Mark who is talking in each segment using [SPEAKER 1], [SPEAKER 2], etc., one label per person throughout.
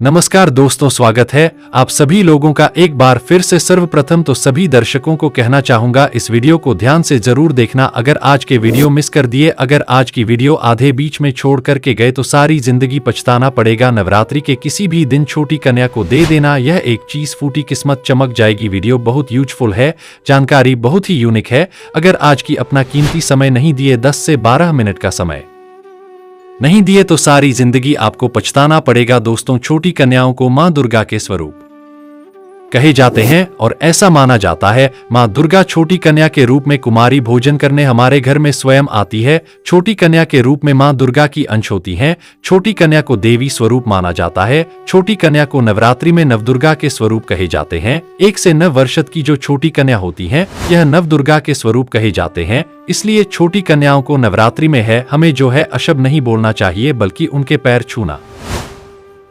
[SPEAKER 1] नमस्कार दोस्तों, स्वागत है आप सभी लोगों का एक बार फिर से। सर्वप्रथम तो सभी दर्शकों को कहना चाहूंगा इस वीडियो को ध्यान से जरूर देखना। अगर आज के वीडियो मिस कर दिए, अगर आज की वीडियो आधे बीच में छोड़ करके गए तो सारी जिंदगी पछताना पड़ेगा। नवरात्रि के किसी भी दिन छोटी कन्या को दे देना, यह एक चीज फूटी किस्मत चमक जाएगी। वीडियो बहुत यूजफुल है, जानकारी बहुत ही यूनिक है। अगर आज की अपना कीमती समय नहीं दिए, 10 से 12 मिनट का समय नहीं दिए तो सारी जिंदगी आपको पछताना पड़ेगा। दोस्तों, छोटी कन्याओं को मां दुर्गा के स्वरूप कहे जाते हैं और ऐसा माना जाता है मां दुर्गा छोटी कन्या के रूप में कुमारी भोजन करने हमारे घर में स्वयं आती है। छोटी कन्या के रूप में मां दुर्गा की अंश होती हैं। छोटी कन्या को देवी स्वरूप माना जाता है। छोटी कन्या को नवरात्रि में नवदुर्गा के स्वरूप कहे जाते हैं। 1 से 9 वर्ष की जो छोटी कन्या होती हैं, यह नवदुर्गा के स्वरूप कहे जाते हैं। इसलिए छोटी कन्याओं को नवरात्रि में हमें जो है अशुभ नहीं बोलना चाहिए, बल्कि उनके पैर छूना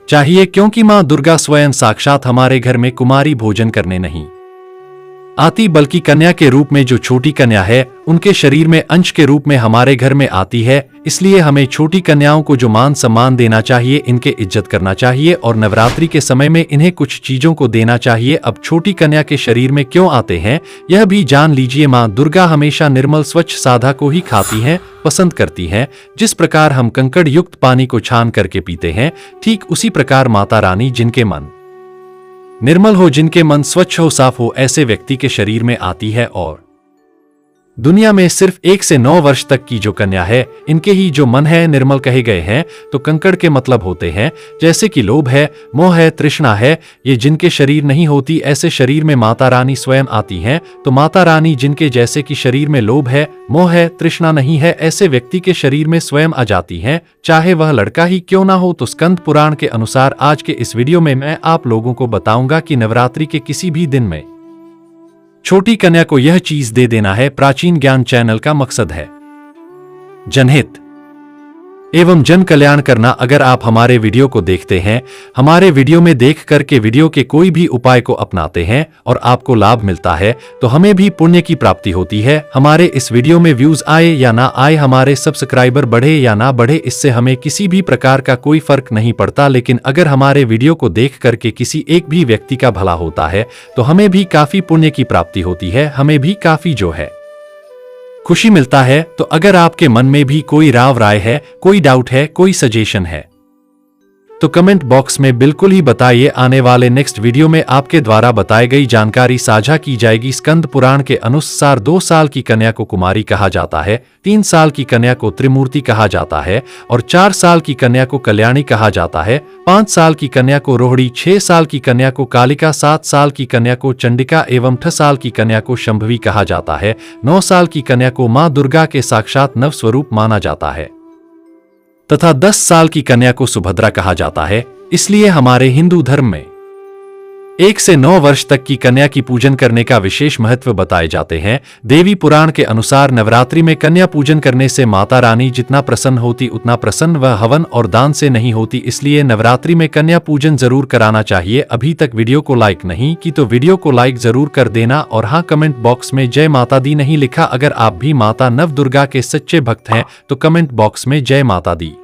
[SPEAKER 1] चाहिए, क्योंकि मां दुर्गा स्वयं साक्षात हमारे घर में कुमारी भोजन करने नहीं आती, बल्कि कन्या के रूप में जो छोटी कन्या है उनके शरीर में अंश के रूप में हमारे घर में आती है। इसलिए हमें छोटी कन्याओं को जो मान सम्मान देना चाहिए, इनके इज्जत करना चाहिए और नवरात्रि के समय में इन्हें कुछ चीजों को देना चाहिए। अब छोटी कन्या के शरीर में क्यों आते हैं यह भी जान लीजिए। मां दुर्गा हमेशा निर्मल स्वच्छ सादा को ही खाती हैं, पसंद करती हैं। जिस प्रकार हम कंकड़ युक्त पानी को छान करके पीते हैं, ठीक उसी प्रकार माता रानी जिनके मन निर्मल हो, जिनके मन स्वच्छ हो, साफ हो, ऐसे व्यक्ति के शरीर में आती है। और दुनिया में सिर्फ 1 से 9 वर्ष तक की जो कन्या है, इनके ही जो मन है निर्मल कहे गए हैं। तो कंकड़ के मतलब होते हैं जैसे कि लोभ है, मोह है, तृष्णा है, ये जिनके शरीर नहीं होती, ऐसे शरीर में माता रानी स्वयं आती हैं। तो माता रानी जिनके जैसे कि शरीर में लोभ है, मोह है, तृष्णा नहीं है, ऐसे व्यक्ति के शरीर में स्वयं आ जाती हैं, चाहे वह लड़का ही क्यों ना हो। तो स्कंद पुराण के अनुसार आज के इस वीडियो में मैं आप लोगों को बताऊंगा कि नवरात्रि के किसी भी दिन में छोटी कन्या को यह चीज दे देना है। प्राचीन ज्ञान चैनल का मकसद है जनहित एवं जन कल्याण करना। अगर आप हमारे वीडियो को देखते हैं, हमारे वीडियो में देख करके वीडियो के कोई भी उपाय को अपनाते हैं और आपको लाभ मिलता है, तो हमें भी पुण्य की प्राप्ति होती है। हमारे इस वीडियो में व्यूज आए या ना आए, हमारे सब्सक्राइबर बढ़े या ना बढ़े, इससे हमें किसी भी प्रकार का कोई फर्क नहीं पड़ता। लेकिन अगर हमारे वीडियो को देख करके किसी एक भी व्यक्ति का भला होता है, तो हमें भी काफी पुण्य की प्राप्ति होती है, हमें भी काफी जो है खुशी मिलता है। तो अगर आपके मन में भी कोई राय है, कोई डाउट है, कोई सजेशन है, तो कमेंट बॉक्स में बिल्कुल ही बताइए। आने वाले नेक्स्ट वीडियो में आपके द्वारा बताई गई जानकारी साझा की जाएगी। स्कंद पुराण के अनुसार 2 साल की कन्या को कुमारी कहा जाता है, 3 साल की कन्या को त्रिमूर्ति कहा जाता है और 4 साल की कन्या को कल्याणी कहा जाता है, 5 साल की कन्या को रोहिणी, 6 साल की कन्या को कालिका, 7 साल की कन्या को चंडिका एवं 8 साल की कन्या को शंभवी कहा जाता है, 9 साल की कन्या को मां दुर्गा के साक्षात नव स्वरूप माना जाता है तथा 10 साल की कन्या को सुभद्रा कहा जाता है। इसलिए हमारे हिंदू धर्म में 1 से 9 वर्ष तक की कन्या की पूजन करने का विशेष महत्व बताए जाते हैं। देवी पुराण के अनुसार नवरात्रि में कन्या पूजन करने से माता रानी जितना प्रसन्न होती, उतना प्रसन्न वह हवन और दान से नहीं होती। इसलिए नवरात्रि में कन्या पूजन जरूर कराना चाहिए। अभी तक वीडियो को लाइक नहीं की तो वीडियो को लाइक जरूर कर देना और हाँ, कमेंट बॉक्स में जय माता दी नहीं लिखा। अगर आप भी माता नव दुर्गा के सच्चे भक्त हैं तो कमेंट बॉक्स में जय माता दी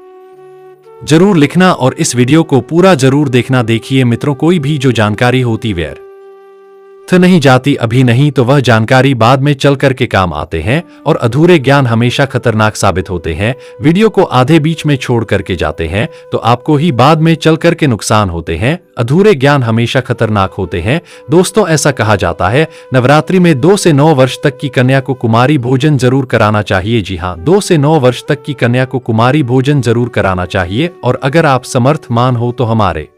[SPEAKER 1] जरूर लिखना और इस वीडियो को पूरा जरूर देखना। देखिए मित्रों, कोई भी जो जानकारी होती व्यर्थ नहीं जाती, अभी नहीं तो वह जानकारी बाद में चल करके काम आते हैं और अधूरे ज्ञान हमेशा खतरनाक साबित होते हैं। वीडियो को आधे बीच में छोड़ करके जाते हैं तो आपको ही बाद में चल करके नुकसान होते हैं। अधूरे ज्ञान हमेशा खतरनाक होते हैं। दोस्तों, ऐसा कहा जाता है नवरात्रि में 2 से 9 वर्ष तक की कन्या को कुमारी भोजन जरूर कराना चाहिए। जी हाँ, 2 से 9 वर्ष तक की कन्या को कुमारी भोजन जरूर कराना चाहिए। और अगर आप समर्थमान हो तो हमारे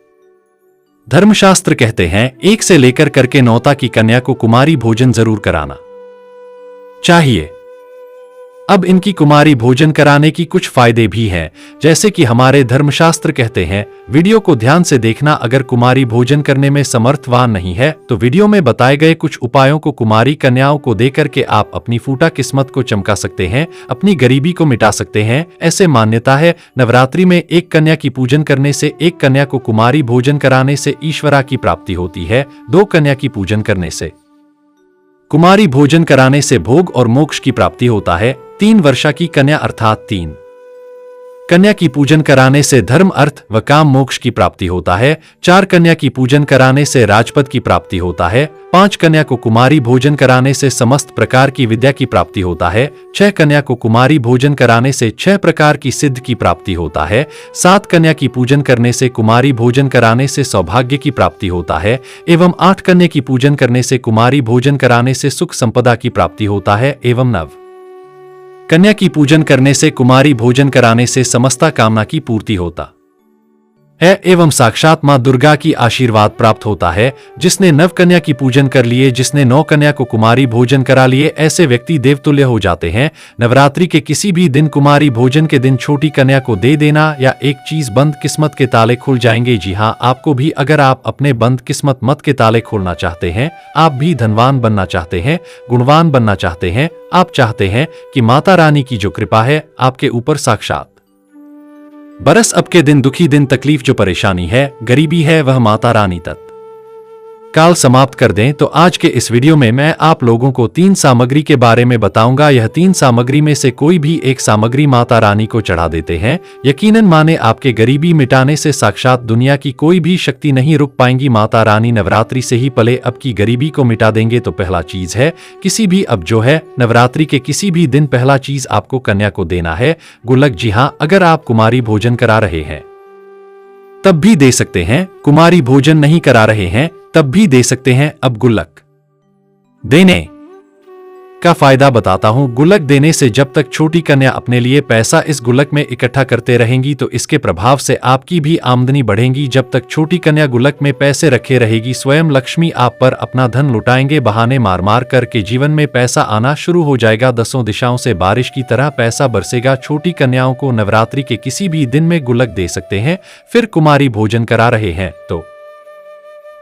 [SPEAKER 1] धर्मशास्त्र कहते हैं 1 से लेकर करके 9 तक की कन्या को कुमारी भोजन जरूर कराना चाहिए। अब इनकी कुमारी भोजन कराने की कुछ फायदे भी हैं, जैसे कि हमारे धर्मशास्त्र कहते हैं। वीडियो को ध्यान से देखना। अगर कुमारी भोजन करने में समर्थवान नहीं है तो वीडियो में बताए गए कुछ उपायों को कुमारी कन्याओं को देकर के आप अपनी फूटा किस्मत को चमका सकते हैं, अपनी गरीबी को मिटा सकते हैं। ऐसे मान्यता है नवरात्रि में 1 कन्या की पूजन करने से, 1 कन्या को कुमारी भोजन कराने से ईश्वरा की प्राप्ति होती है। 2 कन्या की पूजन करने से, कुमारी भोजन कराने से भोग और मोक्ष की प्राप्ति होता है। 3 वर्षा की कन्या अर्थात 3 कन्या की पूजन कराने से धर्म, अर्थ व काम मोक्ष की प्राप्ति होता है। 4 कन्या की पूजन कराने से राजपद की प्राप्ति होता है। 5 कन्या को कुमारी भोजन कराने से समस्त प्रकार की विद्या की प्राप्ति होता है। 6 कन्या को कुमारी भोजन कराने से 6 प्रकार की सिद्ध की प्राप्ति होता है। 7 कन्या की पूजन करने से कुमारी भोजन कराने से सौभाग्य की प्राप्ति होता है एवं 8 कन्या की पूजन करने से कुमारी भोजन कराने से सुख संपदा की प्राप्ति होता है एवं 9 कन्या की पूजन करने से कुमारी भोजन कराने से समस्ता कामना की पूर्ति होता है एवं साक्षात मां दुर्गा की आशीर्वाद प्राप्त होता है। जिसने 9 कन्या की पूजन कर लिए, जिसने 9 कन्या को कुमारी भोजन करा लिए, ऐसे व्यक्ति देवतुल्य हो जाते हैं। नवरात्रि के किसी भी दिन कुमारी भोजन के दिन छोटी कन्या को दे देना या एक चीज बंद किस्मत के ताले खुल जाएंगे। जी हाँ, आपको भी अगर आप अपने बंद किस्मत मत के ताले खोलना चाहते हैं, आप भी धनवान बनना चाहते हैं, गुणवान बनना चाहते हैं, आप चाहते हैं कि माता रानी की जो कृपा है आपके ऊपर साक्षात बरस, अब के दिन, दुखी दिन, तकलीफ, जो परेशानी है, गरीबी है, वह माता रानी तत्काल समाप्त कर दें। तो आज के इस वीडियो में मैं आप लोगों को 3 सामग्री के बारे में बताऊंगा। यह 3 सामग्री में से कोई भी एक सामग्री माता रानी को चढ़ा देते हैं, यकीनन माने आपके गरीबी मिटाने से साक्षात दुनिया की कोई भी शक्ति नहीं रुक पाएंगी। माता रानी नवरात्रि से ही पले अब की गरीबी को मिटा देंगे। तो पहला चीज है, किसी भी अब जो है नवरात्रि के किसी भी दिन पहला चीज आपको कन्या को देना है गुल्लक। जी हाँ, अगर आप कुमारी भोजन करा रहे हैं तब भी दे सकते हैं, कुमारी भोजन नहीं करा रहे हैं तब भी दे सकते हैं। अब गुल्लक देने का फायदा बताता हूं। गुल्लक देने से जब तक छोटी कन्या अपने लिए पैसा इस गुल्लक में इकट्ठा करते रहेंगी तो इसके प्रभाव से आपकी भी आमदनी बढ़ेगी। जब तक छोटी कन्या गुल्लक में पैसे रखे रहेगी, स्वयं लक्ष्मी आप पर अपना धन लुटाएंगे। बहाने मार मार करके जीवन में पैसा आना शुरू हो जाएगा। 10 दिशाओं से बारिश की तरह पैसा बरसेगा। छोटी कन्याओं को नवरात्रि के किसी भी दिन में गुल्लक दे सकते हैं। फिर कुमारी भोजन करा रहे हैं तो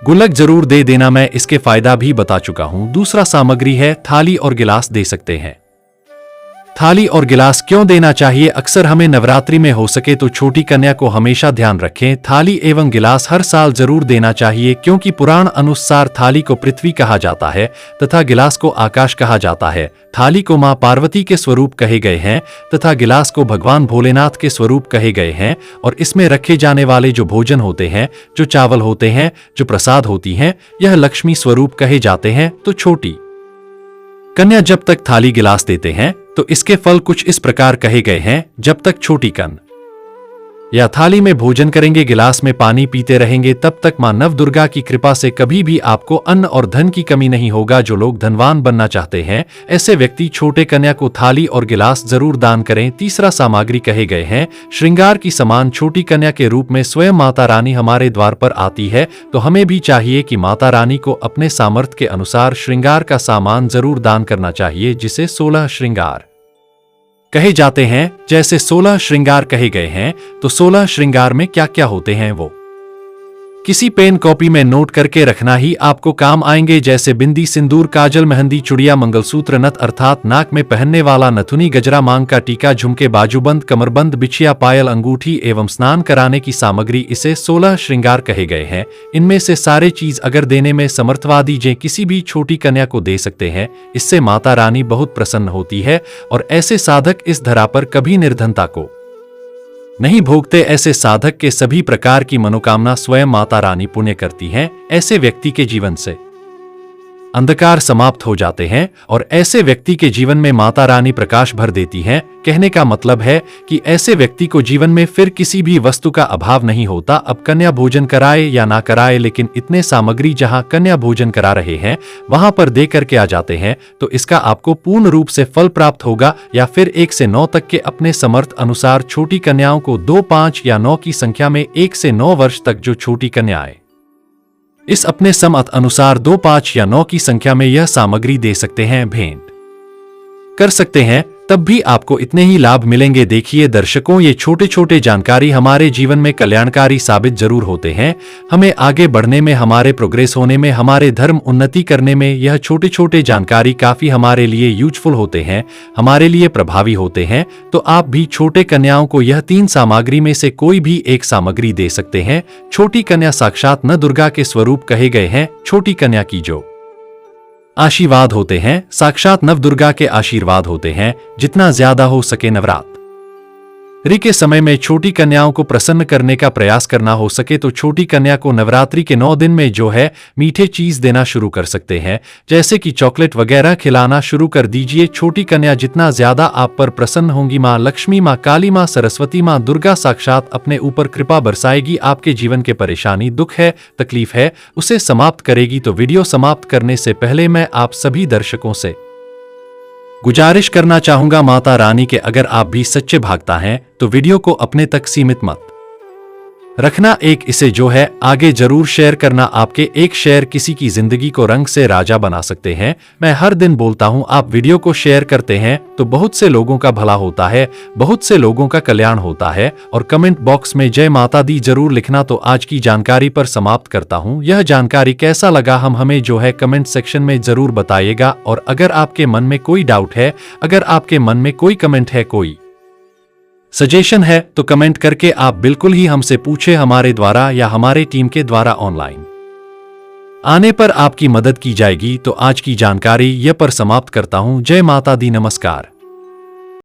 [SPEAKER 1] गुल्लक जरूर दे देना। मैं इसके फायदा भी बता चुका हूं। दूसरा सामग्री है, थाली और गिलास दे सकते हैं। थाली और गिलास क्यों देना चाहिए? अक्सर हमें नवरात्रि में हो सके तो छोटी कन्या को हमेशा ध्यान रखें, थाली एवं गिलास हर साल जरूर देना चाहिए, क्योंकि पुराण अनुसार थाली को पृथ्वी कहा जाता है तथा गिलास को आकाश कहा जाता है। थाली को मां पार्वती के स्वरूप कहे गए हैं तथा गिलास को भगवान भोलेनाथ के स्वरूप कहे गए हैं। और इसमें रखे जाने वाले जो भोजन होते हैं, जो चावल होते हैं, जो प्रसाद होती हैं, यह लक्ष्मी स्वरूप कहे जाते हैं। तो छोटी कन्या जब तक थाली गिलास देते हैं तो इसके फल कुछ इस प्रकार कहे गए हैं। जब तक छोटी कन्या या थाली में भोजन करेंगे, गिलास में पानी पीते रहेंगे, तब तक मां नव दुर्गा की कृपा से कभी भी आपको अन्न और धन की कमी नहीं होगा। जो लोग धनवान बनना चाहते हैं, ऐसे व्यक्ति छोटे कन्या को थाली और गिलास जरूर दान करें। तीसरा सामग्री कहे गए हैं, श्रृंगार की समान छोटी कन्या के रूप में स्वयं माता रानी हमारे द्वार पर आती है, तो हमें भी चाहिए कि माता रानी को अपने सामर्थ्य के अनुसार श्रृंगार का सामान जरूर दान करना चाहिए, जिसे 16 श्रृंगार कहे जाते हैं। जैसे 16 श्रृंगार कहे गए हैं, तो 16 श्रृंगार में क्या क्या होते हैं वो किसी पेन कॉपी में नोट करके रखना ही आपको काम आएंगे। जैसे बिंदी, सिंदूर, काजल, मेहंदी, चुड़िया, मंगलसूत्र, नथ अर्थात नाक में पहनने वाला नथुनी, गजरा, मांग का टीका, झुमके, बाजूबंद, कमरबंद, बिछिया, पायल, अंगूठी एवं स्नान कराने की सामग्री, इसे 16 श्रृंगार कहे गए हैं। इनमें से सारे चीज अगर देने में समर्थवादी जे किसी भी छोटी कन्या को दे सकते हैं, इससे माता रानी बहुत प्रसन्न होती है और ऐसे साधक इस धरा पर कभी निर्धनता को नहीं भोगते। ऐसे साधक के सभी प्रकार की मनोकामना स्वयं माता रानी पुण्य करती हैं। ऐसे व्यक्ति के जीवन से अंधकार समाप्त हो जाते हैं और ऐसे व्यक्ति के जीवन में माता रानी प्रकाश भर देती हैं। कहने का मतलब है कि ऐसे व्यक्ति को जीवन में फिर किसी भी वस्तु का अभाव नहीं होता। अब कन्या भोजन कराए या ना कराए, लेकिन इतने सामग्री जहां कन्या भोजन करा रहे हैं वहां पर दे करके आ जाते हैं, तो इसका आपको पूर्ण रूप से फल प्राप्त होगा। या फिर 1 से 9 तक के अपने समर्थ अनुसार छोटी कन्याओं को 2, 5 या 9 की संख्या में 1 से 9 वर्ष तक जो छोटी कन्याएं इस अपने समर्थ अनुसार 2, 5 या 9 की संख्या में यह सामग्री दे सकते हैं, भेंट कर सकते हैं, तब भी आपको इतने ही लाभ मिलेंगे। देखिए दर्शकों, ये छोटे छोटे जानकारी हमारे जीवन में कल्याणकारी साबित जरूर होते हैं। हमें आगे बढ़ने में, हमारे प्रोग्रेस होने में, हमारे धर्म उन्नति करने में यह छोटे छोटे जानकारी काफी हमारे लिए यूजफुल होते हैं, हमारे लिए प्रभावी होते हैं। तो आप भी छोटे कन्याओं को यह 3 सामग्री में से कोई भी एक सामग्री दे सकते हैं। छोटी कन्या साक्षात न दुर्गा के स्वरूप कहे गए हैं। छोटी कन्या की जो आशीर्वाद होते हैं, साक्षात नव दुर्गा के आशीर्वाद होते हैं। जितना ज्यादा हो सके नवरात्रि नवरात्रि के समय में छोटी कन्याओं को प्रसन्न करने का प्रयास करना हो सके तो छोटी कन्या को नवरात्रि के 9 दिन में जो है मीठे चीज देना शुरू कर सकते हैं, जैसे कि चॉकलेट वगैरह खिलाना शुरू कर दीजिए। छोटी कन्या जितना ज्यादा आप पर प्रसन्न होंगी, माँ लक्ष्मी, माँ काली, माँ सरस्वती, माँ दुर्गा साक्षात अपने ऊपर कृपा बरसाएगी। आपके जीवन के परेशानी, दुख है, तकलीफ है, उसे समाप्त करेगी। तो वीडियो समाप्त करने से पहले मैं आप सभी दर्शकों से गुजारिश करना चाहूंगा माता रानी के, अगर आप भी सच्चे भक्ता हैं तो वीडियो को अपने तक सीमित मत रखना, एक इसे जो है आगे जरूर शेयर करना। आपके एक शेयर किसी की जिंदगी को रंग से राजा बना सकते हैं। मैं हर दिन बोलता हूं, आप वीडियो को शेयर करते हैं तो बहुत से लोगों का भला होता है, बहुत से लोगों का कल्याण होता है। और कमेंट बॉक्स में जय माता दी जरूर लिखना। तो आज की जानकारी पर समाप्त करता हूं। यह जानकारी कैसा लगा हमें जो है कमेंट सेक्शन में जरूर बताइएगा। और अगर आपके मन में कोई डाउट है, अगर आपके मन में कोई कमेंट है, कोई सजेशन है तो कमेंट करके आप बिल्कुल ही हमसे पूछे, हमारे द्वारा या हमारे टीम के द्वारा ऑनलाइन आने पर आपकी मदद की जाएगी। तो आज की जानकारी यह पर समाप्त करता हूं। जय माता दी, नमस्कार।